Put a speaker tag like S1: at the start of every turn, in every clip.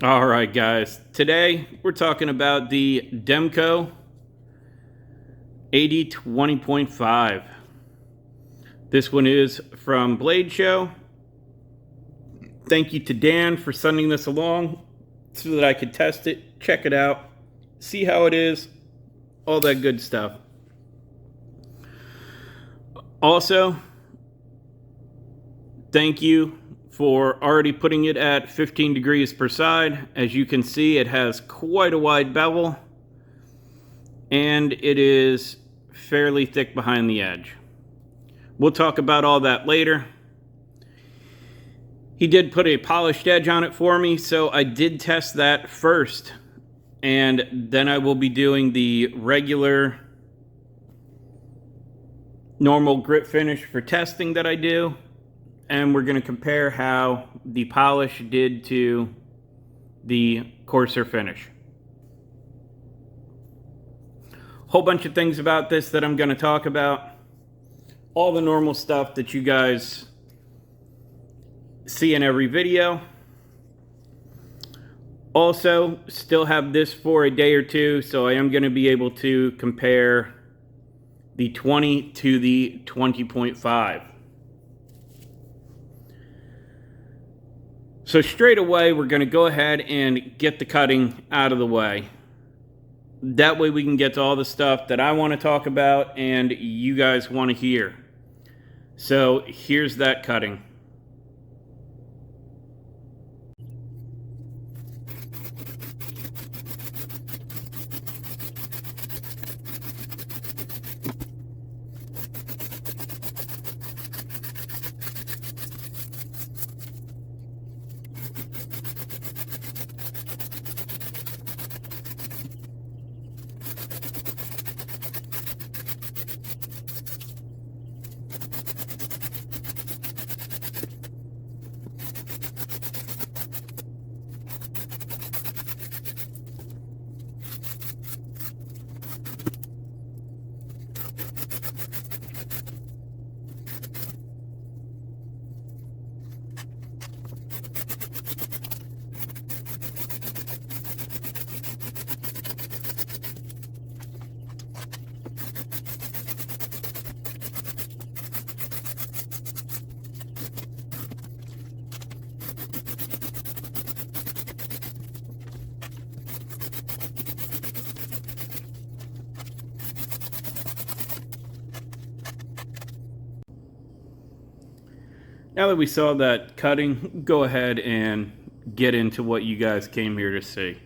S1: All right, guys. Today we're talking about the Demko AD-20.5. This one is from Blade Show. Thank you to Dan for sending this along so that I could test it, check it out, see how it is, all that good stuff. Also, thank you for already putting it at 15 degrees per side. As you can see, it has quite a wide bevel and it is fairly thick behind the edge. We'll talk about all that later. He did put a polished edge on it for me, so I did test that first, and then I will be doing the regular normal grit finish for testing that I do, and we're going to compare how the polish did to the coarser finish. Whole bunch of things about this that I'm going to talk about. All the normal stuff that you guys see in every video. Also, still have this for a day or two, so I am going to be able to compare the 20 to the 20.5. So straight away, we're going to go ahead and get the cutting out of the way. That way we can get to all the stuff that I want to talk about and you guys want to hear. So here's that cutting. Now that we saw that cutting, go ahead and get into what you guys came here to see.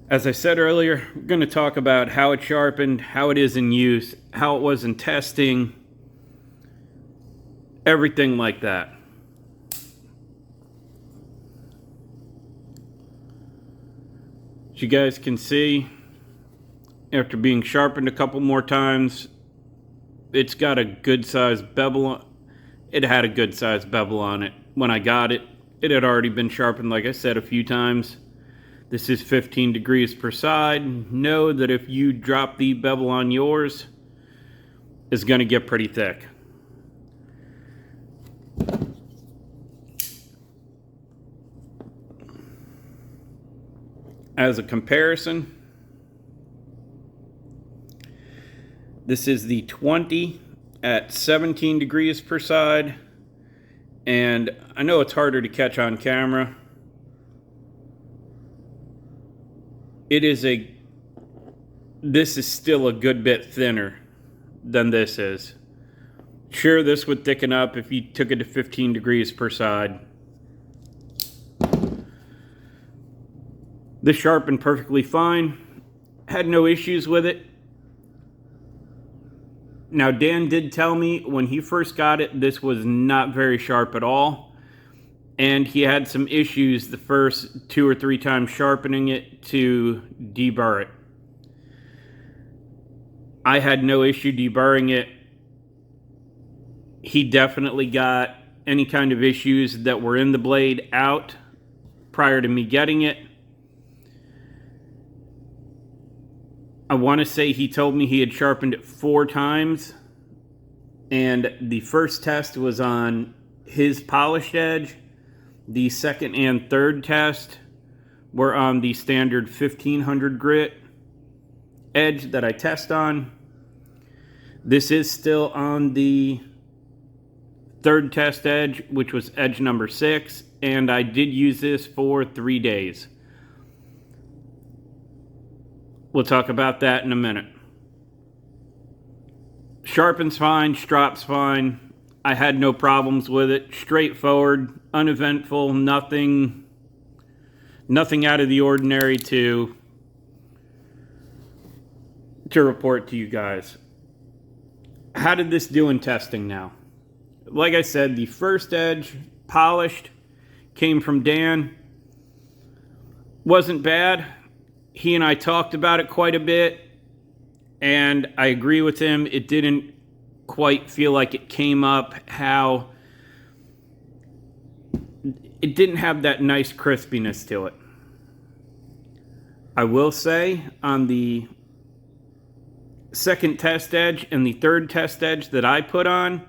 S1: As I said earlier, we're going to talk about how it sharpened, how it is in use, how it was in testing, everything like that. As you guys can see, after being sharpened a couple more times, it's got a good sized bevel. It had a good sized bevel on it. When I got it, it had already been sharpened, like I said, a few times. This is 15 degrees per side. Know that if you drop the bevel on yours, it's going to get pretty thick. As a comparison, this is the 20 at 17 degrees per side, and I know it's harder to catch on camera. This is still a good bit thinner than this is. Sure, this would thicken up if you took it to 15 degrees per side. This sharpened perfectly fine. Had no issues with it. Now, Dan did tell me when he first got it, this was not very sharp at all. And he had some issues the first 2 or 3 times sharpening it to deburr it. I had no issue deburring it. He definitely got any kind of issues that were in the blade out prior to me getting it. I want to say he told me he had sharpened it 4 times, and the first test was on his polished edge, The second and third test were on the standard 1500 grit edge that I test on. This is still on the third test edge, which was edge number 6, and I did use this for 3 days. We'll talk about that in a minute. Sharpens fine, strops fine. I had no problems with it. Straightforward, uneventful, nothing out of the ordinary to report to you guys. How did this do in testing now? Like I said, the first edge, polished, came from Dan. Wasn't bad. He and I talked about it quite a bit, and I agree with him. It didn't quite feel like it came up how... It didn't have that nice crispiness to it. I will say, on the second test edge and the third test edge that I put on,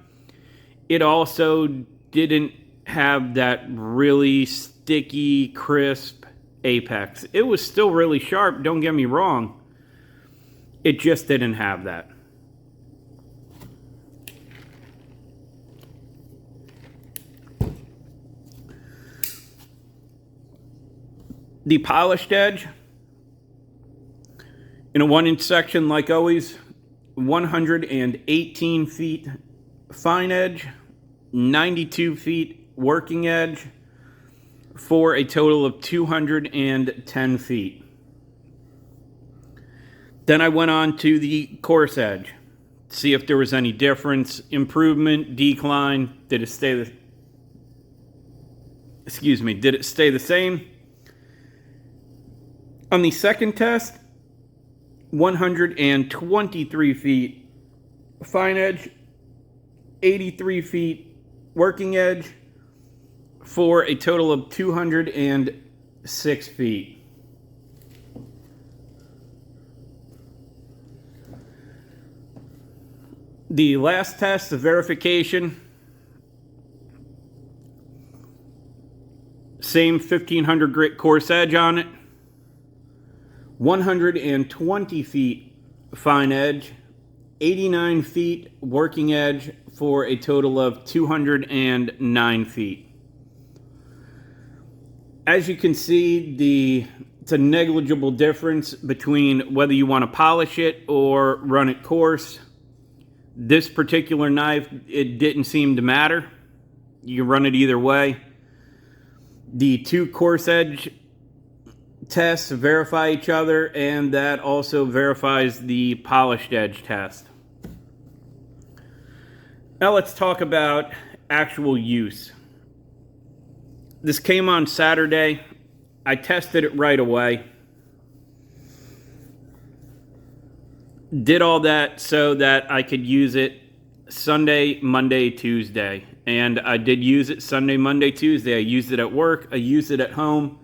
S1: it also didn't have that really sticky, crisp apex. It was still really sharp, don't get me wrong. It just didn't have that. The polished edge, in a 1-inch section like always, 118 feet fine edge, 92 feet working edge, for a total of 210 feet. Then I went on to the coarse edge, see if there was any difference, improvement, decline. Did it stay the same? On the second test, 123 feet fine edge, 83 feet working edge, for a total of 206 feet. The last test, the verification, same 1500 grit coarse edge on it, 120 feet fine edge, 89 feet working edge, for a total of 209 feet. As you can see, it's a negligible difference between whether you want to polish it or run it coarse. This particular knife, it didn't seem to matter. You can run it either way. The two coarse edge tests verify each other, and that also verifies the polished edge test. Now let's talk about actual use. This came on Saturday. I tested it right away. Did all that so that I could use it Sunday, Monday, Tuesday. And I did use it Sunday, Monday, Tuesday. I used it at work. I used it at home.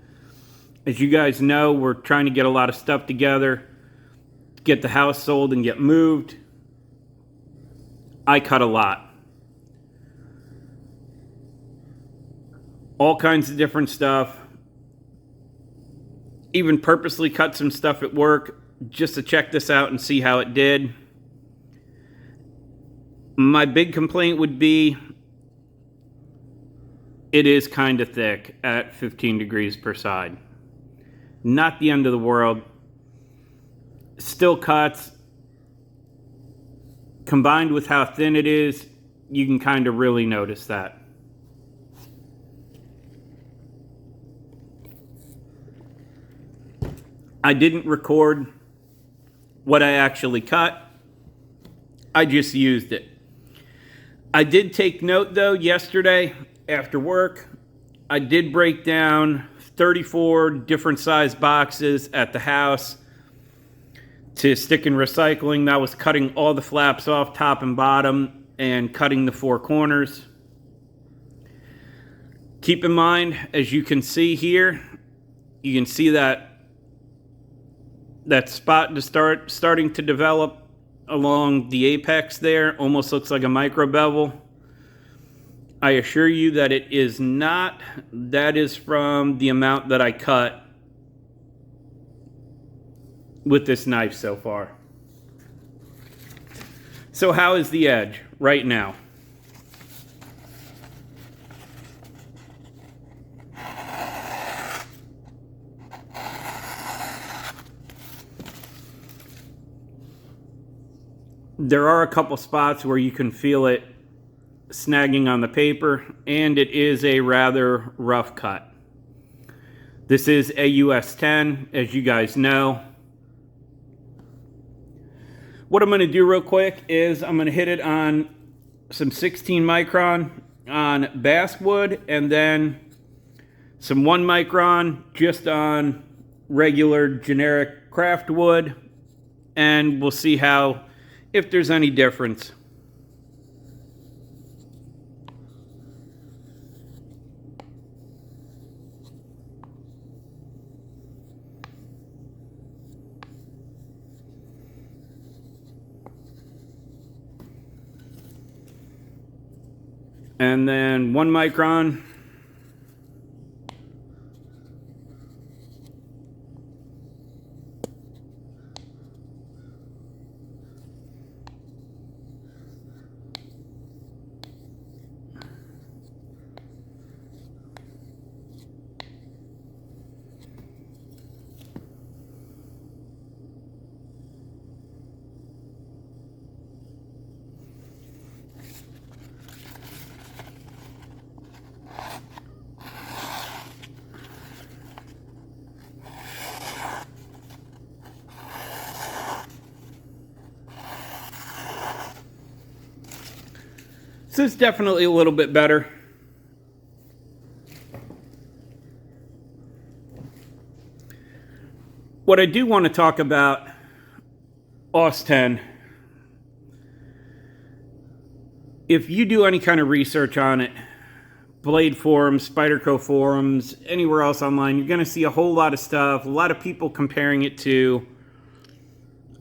S1: As you guys know, we're trying to get a lot of stuff together, get the house sold and get moved. I cut a lot. All kinds of different stuff. Even purposely cut some stuff at work just to check this out and see how it did. My big complaint would be it is kind of thick at 15 degrees per side. Not the end of the world. Still cuts. Combined with how thin it is, you can kind of really notice that. I didn't record what I actually cut. I just used it. I did take note though yesterday after work. I did break down 34 different size boxes at the house to stick in recycling. That was cutting all the flaps off top and bottom and cutting the 4 corners. Keep in mind, as you can see here, you can see that spot starting to develop along the apex there. Almost looks like a micro bevel. I assure you that it is not. That is from the amount that I cut with this knife so far. So how is the edge right now? There are a couple spots where you can feel it snagging on the paper, and it is a rather rough cut. This is a US-10, as you guys know. What I'm going to do real quick is I'm going to hit it on some 16 micron on basswood, and then some 1 micron just on regular generic craft wood, and we'll see if there's any difference. And then 1 micron. So it's definitely a little bit better. What I do want to talk about Aus-10, if you do any kind of research on it, Blade forums, Spyderco forums, anywhere else online, you're going to see a whole lot of stuff, a lot of people comparing it to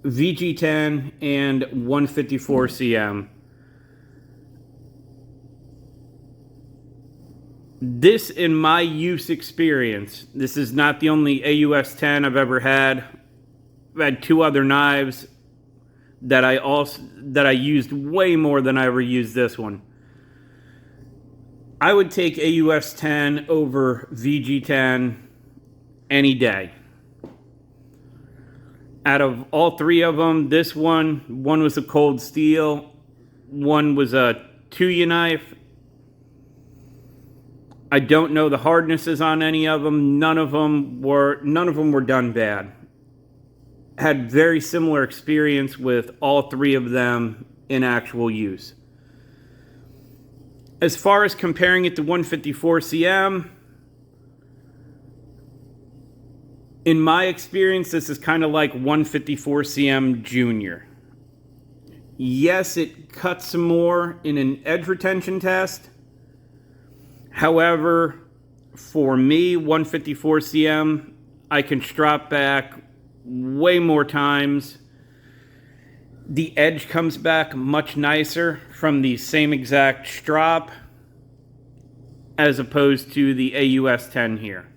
S1: VG10 and 154 CM. This, in my use experience, this is not the only AUS-10 I've ever had. I've had 2 other knives that I used way more than I ever used this one. I would take AUS-10 over VG10 any day. Out of all 3 of them, this one was a cold steel, one was a 2U knife. I don't know the hardnesses on any of them. None of them were done bad. Had very similar experience with all 3 of them in actual use. As far as comparing it to 154 CM, in my experience, this is kind of like 154 CM Junior. Yes, it cuts some more in an edge retention test. However, for me, 154 CM, I can strop back way more times. The edge comes back much nicer from the same exact strop as opposed to the AUS-10 here.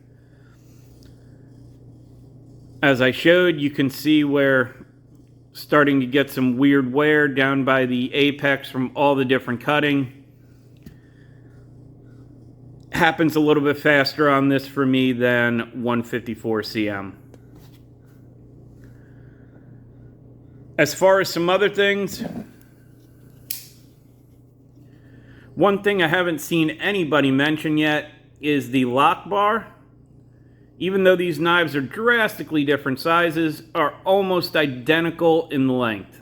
S1: As I showed, you can see where starting to get some weird wear down by the apex from all the different cutting. Happens a little bit faster on this for me than 154 CM. As far as some other things, one thing I haven't seen anybody mention yet is the lock bar. Even though these knives are drastically different sizes, are almost identical in length.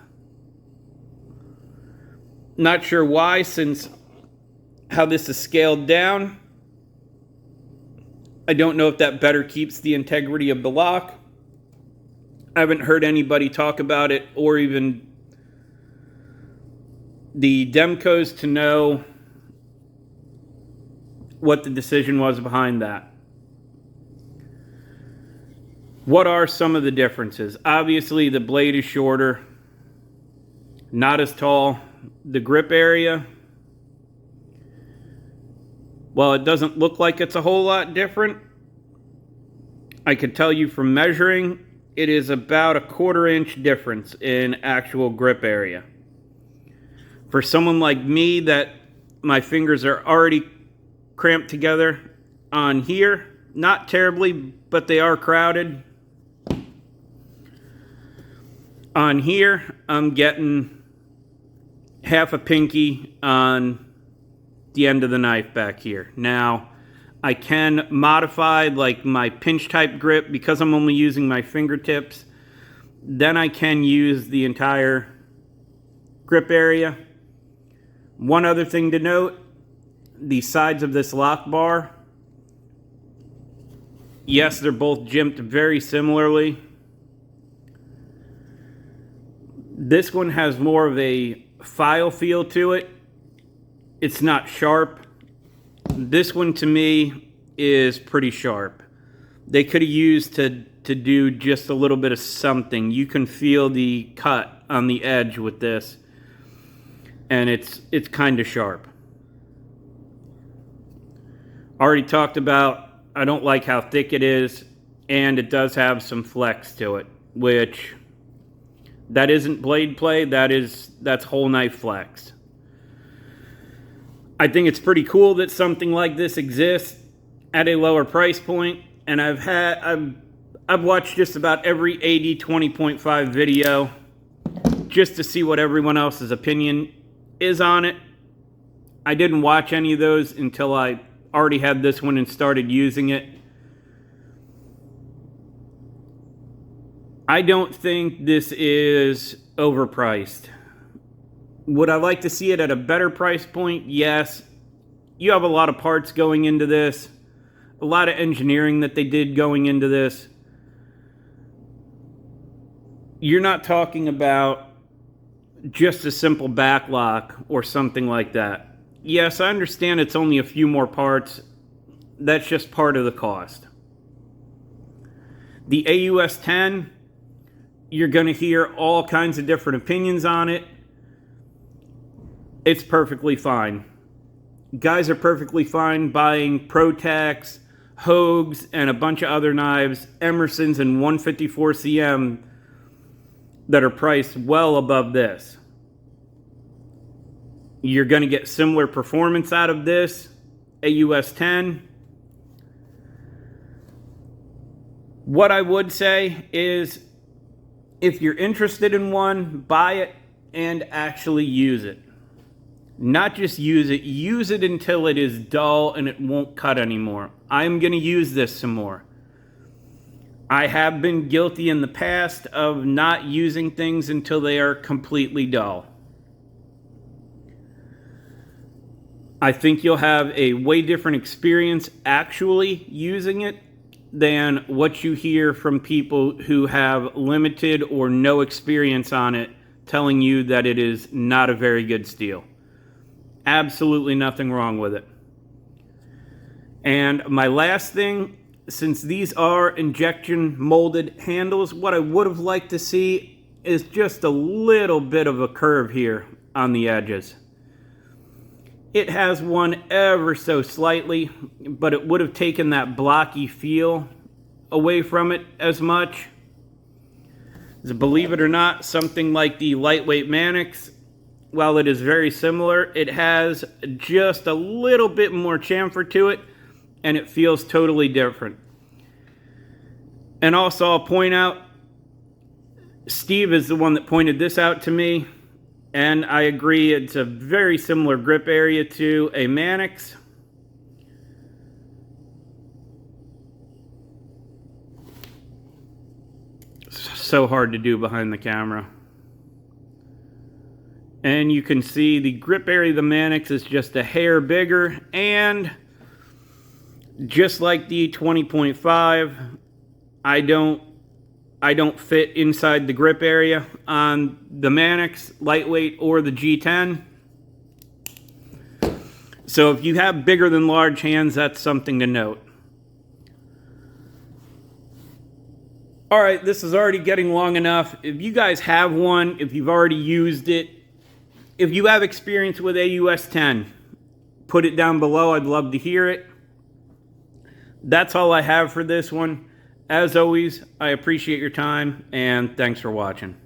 S1: Not sure why, since how this is scaled down. I don't know if that better keeps the integrity of the lock. I haven't heard anybody talk about it, or even the Demkos to know what the decision was behind that. What are some of the differences? Obviously, the blade is shorter, not as tall. The grip area While it doesn't look like it's a whole lot different, I can tell you from measuring, it is about a 1/4 inch difference in actual grip area. For someone like me that my fingers are already cramped together on here, not terribly, but they are crowded. On here, I'm getting half a pinky on the end of the knife back here. Now, I can modify like my pinch type grip because I'm only using my fingertips. Then I can use the entire grip area. One other thing to note, the sides of this lock bar, yes, they're both jimped very similarly. This one has more of a file feel to it. It's not sharp. This one to me is pretty sharp. They could have used to do just a little bit of something. You can feel the cut on the edge with this, and it's kind of sharp. Already talked about, I don't like how thick it is, and it does have some flex to it, which that isn't blade play, that's whole knife flex. I think it's pretty cool that something like this exists at a lower price point, and I've watched just about every AD-20.5 video just to see what everyone else's opinion is on it. I didn't watch any of those until I already had this one and started using it. I don't think this is overpriced. Would I like to see it at a better price point? Yes. You have a lot of parts going into this, a lot of engineering that they did going into this. You're not talking about just a simple back lock or something like that. Yes, I understand it's only a few more parts. That's just part of the cost. The AUS-10, you're going to hear all kinds of different opinions on it. It's perfectly fine. Guys are perfectly fine buying Protex, Hogues, and a bunch of other knives, Emersons and 154 cm that are priced well above this. You're going to get similar performance out of this AUS-10. What I would say is, if you're interested in one, buy it and actually use it. Not just use it until it is dull and it won't cut anymore. I'm going to use this some more. I have been guilty in the past of not using things until they are completely dull. I think you'll have a way different experience actually using it than what you hear from people who have limited or no experience on it telling you that it is not a very good steel. Absolutely nothing wrong with it. And my last thing, since these are injection molded handles, what I would have liked to see is just a little bit of a curve here on the edges. It has one ever so slightly, but it would have taken that blocky feel away from it as much. Believe it or not, something like the lightweight Mannix, while it is very similar, it has just a little bit more chamfer to it, and it feels totally different. And also, I'll point out, Steve is the one that pointed this out to me, and I agree, it's a very similar grip area to a Mannix. So hard to do behind the camera. And you can see the grip area of the Mannix is just a hair bigger, and just like the 20.5, I don't fit inside the grip area on the Mannix, lightweight, or the G10. So if you have bigger than large hands, that's something to note. Alright, this is already getting long enough. If you guys have one, if you've already used it, if you have experience with AUS-10, put it down below. I'd love to hear it. That's all I have for this one. As always, I appreciate your time, and thanks for watching.